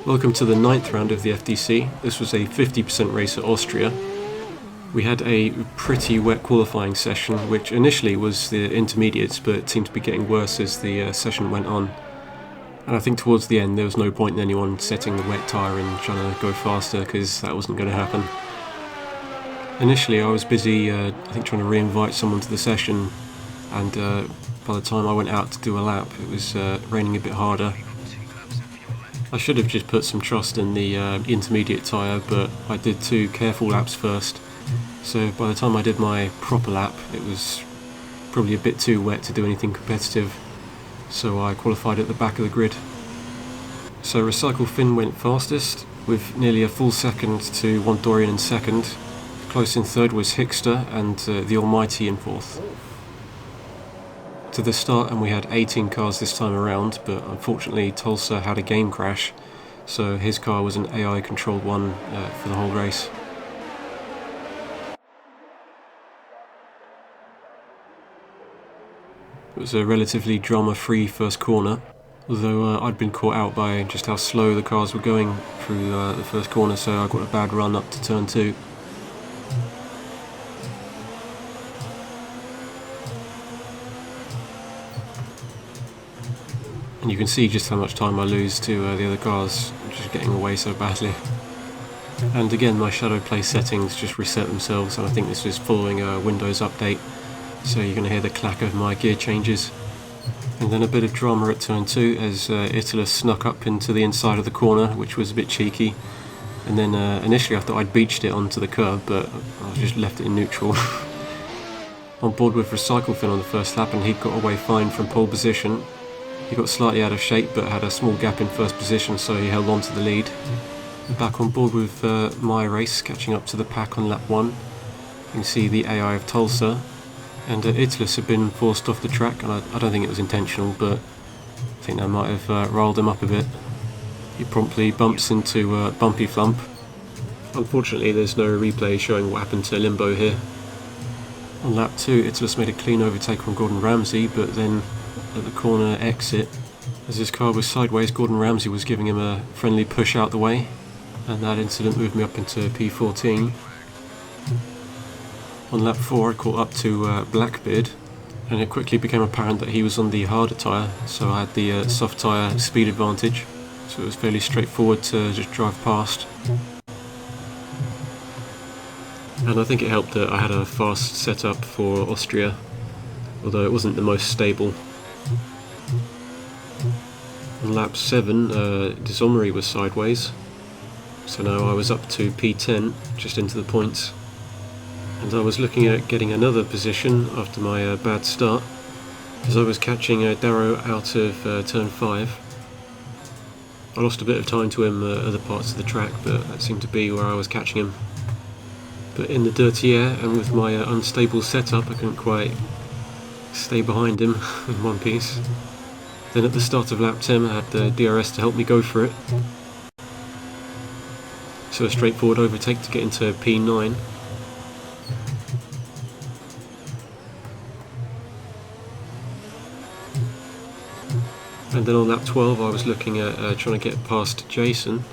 Welcome to the 9th round of the FDC. This was a 50% race at Austria. We had a pretty wet qualifying session, which initially was the intermediates, but it seemed to be getting worse as the session went on. And I think towards the end there was no point in anyone setting the wet tyre and trying to go faster, because that wasn't going to happen. Initially I was busy I think trying to re-invite someone to the session, and by the time I went out to do a lap it was raining a bit harder. I should have just put some trust in the intermediate tyre, but I did 2 careful laps first, so by the time I did my proper lap it was probably a bit too wet to do anything competitive, so I qualified at the back of the grid. So Recycle Finn went fastest, with nearly a full second to Wondorian in second. Close in third was Hickster and the Almighty in fourth. To the start, and we had 18 cars this time around, but unfortunately Tulsa had a game crash, so his car was an AI controlled one for the whole race. It was a relatively drama-free first corner, although I'd been caught out by just how slow the cars were going through the first corner, so I got a bad run up to turn 2. And you can see just how much time I lose to the other cars, just getting away so badly. And again, my shadow play settings just reset themselves, and I think this is following a Windows update, so you're going to hear the clack of my gear changes. And then a bit of drama at turn 2 as Italus snuck up into the inside of the corner, which was a bit cheeky. And then initially I thought I'd beached it onto the curb, but I just left it in neutral. On board with Recycle Finn on the first lap, and he got away fine from pole position. He got slightly out of shape but had a small gap in first position, so he held on to the lead. Back on board with my race, catching up to the pack on lap 1. You can see the AI of Tulsa, and Italus had been forced off the track, and I don't think it was intentional, but I think that might have riled him up a bit. He promptly bumps into Bumpy Flump. Unfortunately there's no replay showing what happened to Limbo here. On lap 2 Italus made a clean overtake on Gordon Ramsay, but then at the corner exit, as his car was sideways, Gordon Ramsay was giving him a friendly push out the way, and that incident moved me up into P14. On lap 4 I caught up to Blackbeard, and it quickly became apparent that he was on the harder tyre, so I had the soft tyre speed advantage, so it was fairly straightforward to just drive past. And I think it helped that I had a fast setup for Austria, although it wasn't the most stable. On lap 7, Dishonorary was sideways, so now I was up to P10, just into the points. And I was looking at getting another position after my bad start, as I was catching Darrow out of turn 5. I lost a bit of time to him other parts of the track, but that seemed to be where I was catching him. But in the dirty air and with my unstable setup, I couldn't quite stay behind him in one piece. Then at the start of lap 10 I had the DRS to help me go for it. So a straightforward overtake to get into P9. And then on lap 12 I was looking at trying to get past Jason,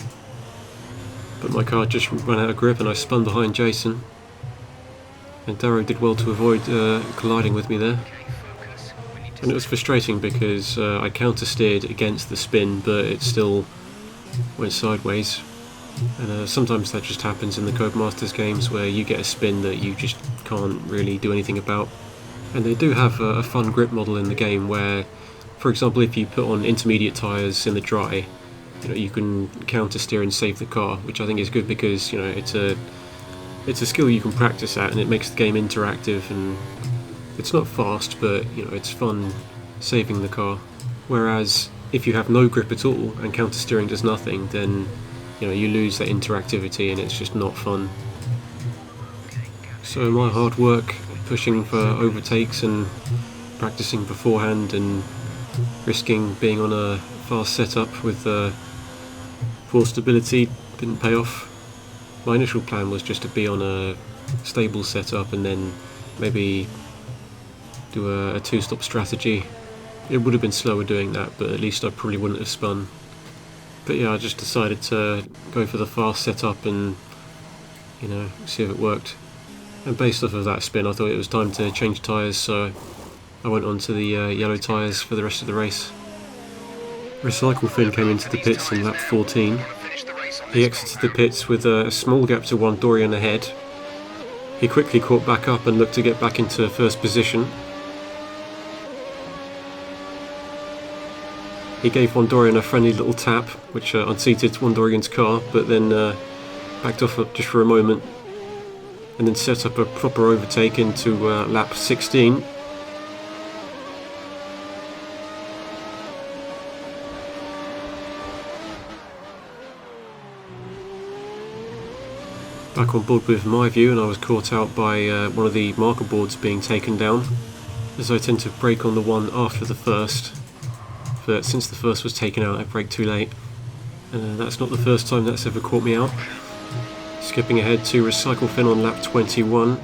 but my car just ran out of grip and I spun behind Jason. And Darrow did well to avoid colliding with me there. And it was frustrating because I counter-steered against the spin, but it still went sideways. And sometimes that just happens in the Codemasters games, where you get a spin that you just can't really do anything about. And they do have a fun grip model in the game where, for example, if you put on intermediate tyres in the dry, you can counter-steer and save the car, which I think is good because it's a skill you can practice at, and it makes the game interactive, and it's not fast, but it's fun saving the car. Whereas if you have no grip at all and counter-steering does nothing, then you lose that interactivity and it's just not fun. So my hard work pushing for overtakes and practicing beforehand and risking being on a fast setup with poor stability didn't pay off. My initial plan was just to be on a stable setup and then maybe do a 2-stop strategy. It would have been slower doing that, but at least I probably wouldn't have spun. But yeah, I just decided to go for the fast setup and, you know, see if it worked. And based off of that spin, I thought it was time to change tyres, so I went on to the yellow tyres for the rest of the race. Recycle Finn came into the pits in lap 14. He exited the pits with a small gap to one Dorian ahead. He quickly caught back up and looked to get back into first position. He gave Dorian a friendly little tap, which unseated Dorian's car, but then backed off just for a moment and then set up a proper overtake into lap 16. Back on board with my view, and I was caught out by one of the marker boards being taken down, as I tend to brake on the one after the first, but since the first was taken out I braked too late, and that's not the first time that's ever caught me out. Skipping ahead to Recycle Finn on lap 21,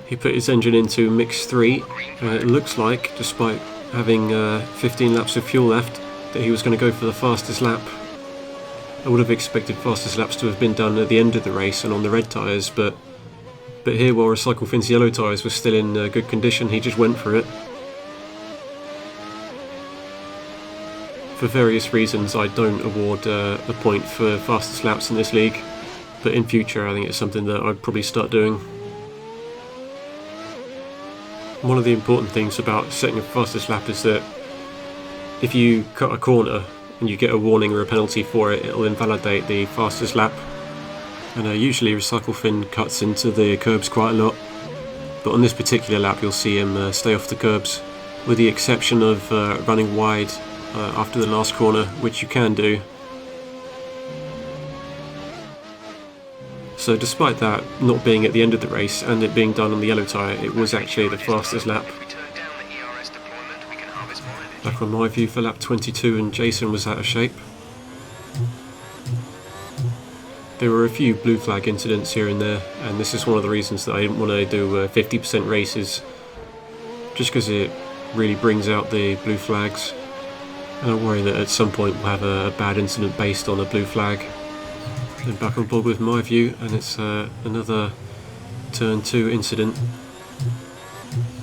he put his engine into mix 3, it looks like, despite having 15 laps of fuel left, that he was going to go for the fastest lap. I would have expected fastest laps to have been done at the end of the race and on the red tyres, but here, while Recycle Finn's yellow tyres were still in good condition, he just went for it. For various reasons, I don't award a point for fastest laps in this league, but in future I think it's something that I'd probably start doing. One of the important things about setting a fastest lap is that if you cut a corner and you get a warning or a penalty for it, it'll invalidate the fastest lap. And usually Recycle Finn cuts into the curbs quite a lot, but on this particular lap you'll see him stay off the curbs, with the exception of running wide after the last corner, which you can do. So despite that not being at the end of the race and it being done on the yellow tyre, it was actually the fastest lap. Back on my view for lap 22, and Jason was out of shape. There were a few blue flag incidents here and there, and this is one of the reasons that I didn't want to do 50% races, just because it really brings out the blue flags, and I worry that at some point we'll have a bad incident based on a blue flag. Then back on board with my view, and it's another turn 2 incident.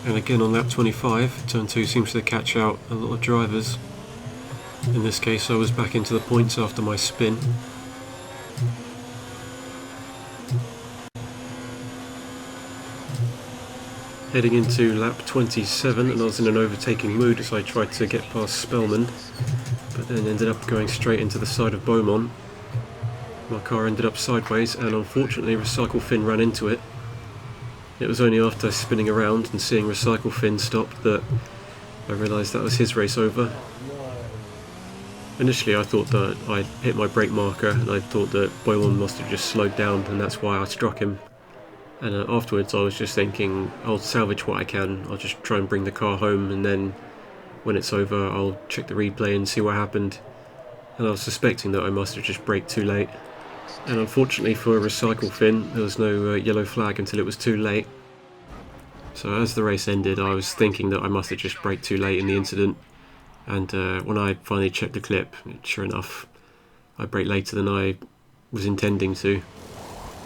And again on lap 25, turn 2 seems to catch out a lot of drivers. In this case I was back into the points after my spin. Heading into lap 27, and I was in an overtaking mood as I tried to get past Spellman, but then ended up going straight into the side of Beaumont. My car ended up sideways, and unfortunately Recycle Finn ran into it. It was only after spinning around and seeing Recycle Finn stop that I realised that was his race over. Initially I thought that I'd hit my brake marker, and I thought that Beaumont must have just slowed down and that's why I struck him. And afterwards I was just thinking, I'll salvage what I can, I'll just try and bring the car home, and then when it's over I'll check the replay and see what happened. And I was suspecting that I must have just braked too late. And unfortunately for Recycle Finn, there was no yellow flag until it was too late. So as the race ended, I was thinking that I must have just braked too late in the incident, and when I finally checked the clip, sure enough, I braked later than I was intending to.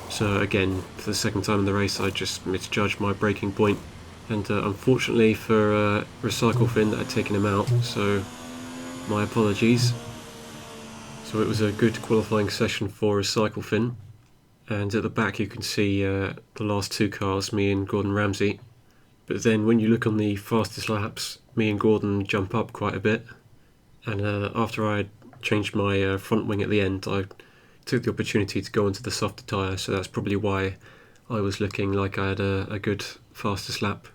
So again, for the second time in the race, I just misjudged my braking point, and unfortunately for Recycle Finn, I'd taken him out, so my apologies. So it was a good qualifying session for Recycle Finn, and at the back you can see the last two cars, me and Gordon Ramsay. But then when you look on the fastest laps, me and Gordon jump up quite a bit, and after I changed my front wing at the end, I took the opportunity to go onto the softer tyre, so that's probably why I was looking like I had a good fastest lap.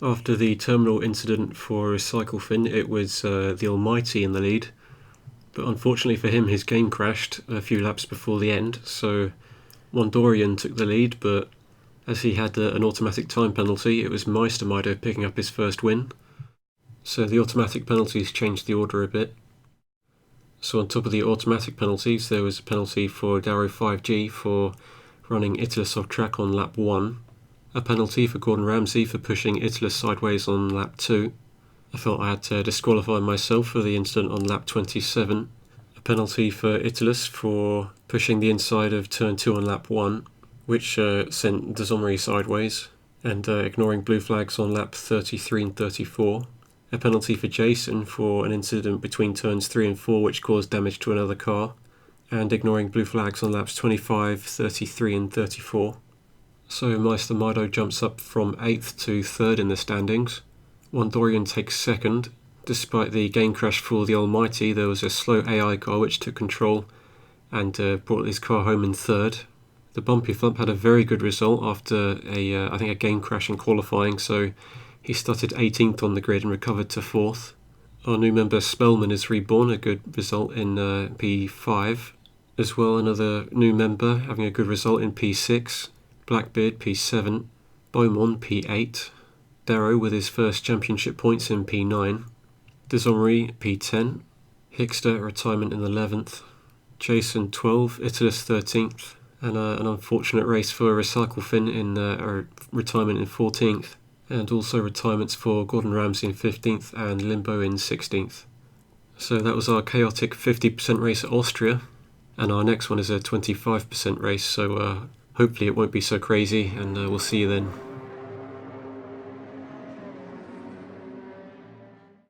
After the terminal incident for Recycle Finn, it was the Almighty in the lead, but unfortunately for him his game crashed a few laps before the end, so Dorian took the lead, but as he had an automatic time penalty, it was Meistermeider picking up his first win. So the automatic penalties changed the order a bit. So on top of the automatic penalties, there was a penalty for Darrow 5G for running Italus off track on lap 1, a penalty for Gordon Ramsay for pushing Italus sideways on lap 2. I felt I had to disqualify myself for the incident on lap 27, a penalty for Italus for pushing the inside of turn 2 on lap 1, which sent De Zomri sideways, and ignoring blue flags on lap 33 and 34. A penalty for Jason for an incident between turns 3 and 4 which caused damage to another car, and ignoring blue flags on laps 25, 33 and 34. So Meister Maido jumps up from 8th to 3rd in the standings. Wondorian takes 2nd. Despite the game crash for the Almighty, there was a slow AI car which took control and brought his car home in 3rd. The Bumpy Flump had a very good result after a game crash in qualifying, so he started 18th on the grid and recovered to 4th. Our new member Spellman is reborn, a good result in P5. As well, another new member having a good result in P6. Blackbeard P7. Beaumont P8. Darrow with his first championship points in P9. De Zomri P10. Hickster retirement in 11th. Jason 12. Italus 13th. And an unfortunate race for Recycle Finn in retirement in 14th. And also retirements for Gordon Ramsay in 15th and Limbo in 16th. So that was our chaotic 50% race at Austria, and our next one is a 25% race, so hopefully it won't be so crazy, and we'll see you then.